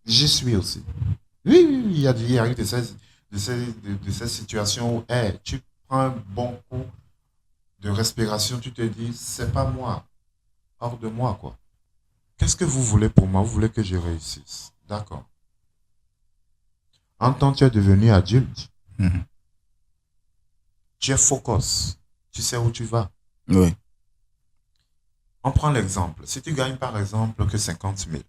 J'y suis aussi. Oui, oui, oui, il y a eu de ces situations où hey, tu prends un bon coup de respiration, tu te dis, c'est pas moi, hors de moi, quoi. Qu'est-ce que vous voulez pour moi? Vous voulez que je réussisse. D'accord. En tant que tu es devenu adulte, Mhm. tu es focus. Tu sais où tu vas. Oui. On prend l'exemple. Si tu gagnes par exemple que 50 000,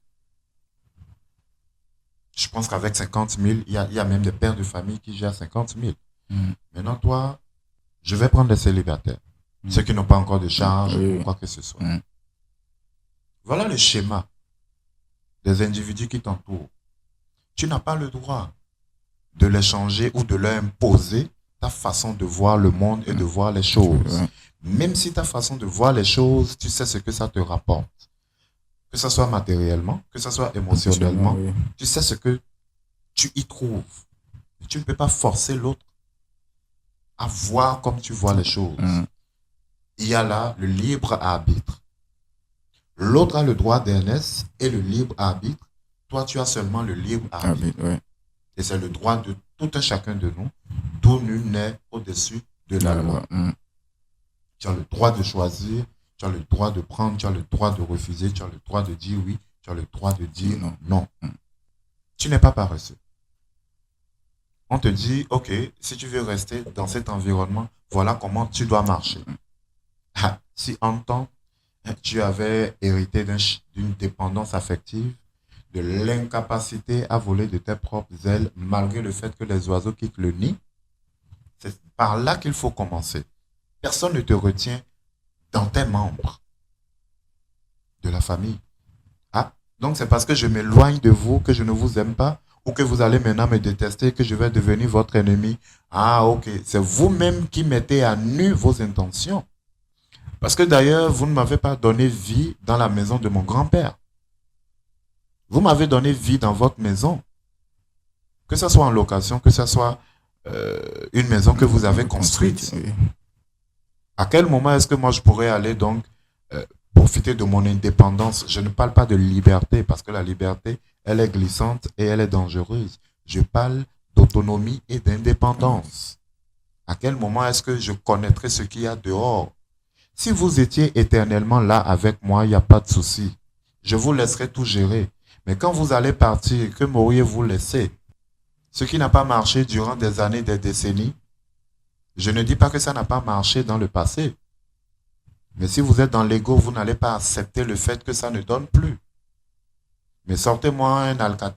je pense qu'avec 50 000, il y a même des pères de famille qui gèrent 50 000. Mhm. Maintenant, toi, je vais prendre les célibataires, ceux Mhm. qui n'ont pas encore de Oui. charge ou Oui. quoi que ce soit. Mhm. Voilà le schéma des individus qui t'entourent. Tu n'as pas le droit de les changer ou de leur imposer ta façon de voir le monde et de Mhm. voir les choses. Ouais. Même si ta façon de voir les choses, tu sais ce que ça te rapporte. Que ce soit matériellement, que ce soit Émotionnellement, émotionnellement, oui. tu sais ce que tu y trouves. Tu ne peux pas forcer l'autre à voir comme tu vois les choses. Mhm. Il y a là le libre arbitre. L'autre a le droit d'aînesse et le libre arbitre. Toi, tu as seulement le libre Ah, arbitre. oui, ouais. Et c'est le droit de tout un chacun de nous, d'où nul n'est au-dessus de la La loi. loi. Mhm. Tu as le droit de choisir, tu as le droit de prendre, tu as le droit de refuser, tu as le droit de dire oui, tu as le droit de Dis dire non. non. Mhm. Tu n'es pas paresseux. On te dit, OK, si tu veux rester dans cet environnement, voilà comment tu dois marcher. Ah, si en temps, tu avais hérité d'une dépendance affective, de l'incapacité à voler de tes propres ailes, malgré le fait que les oiseaux quittent le nid, c'est par là qu'il faut commencer. Personne ne te retient dans tes membres de la famille. Ah, donc c'est parce que je m'éloigne de vous que je ne vous aime pas ou que vous allez maintenant me détester que je vais devenir votre ennemi. Ah, ok. C'est vous-même qui mettez à nu vos intentions. Parce que d'ailleurs, vous ne m'avez pas donné vie dans la maison de mon grand-père. Vous m'avez donné vie dans votre maison. Que ce soit en location, que ce soit une maison que vous avez Construite, construite. oui. À quel moment est-ce que moi je pourrais aller donc profiter de mon indépendance? Je ne parle pas de liberté parce que la liberté, elle est glissante et elle est dangereuse. Je parle d'autonomie et Oui. d'indépendance. À quel moment est-ce que je connaîtrai ce qu'il y a dehors? Si vous étiez éternellement là avec moi, il n'y a pas de souci. Je vous laisserai tout gérer. Mais quand vous allez partir, que m'auriez-vous laissé? Ce qui n'a pas marché durant des années, des décennies, je ne dis pas que ça n'a pas marché dans le passé. Mais si vous êtes dans l'ego, vous n'allez pas accepter le fait que ça ne donne plus. Mais sortez-moi un Alcatel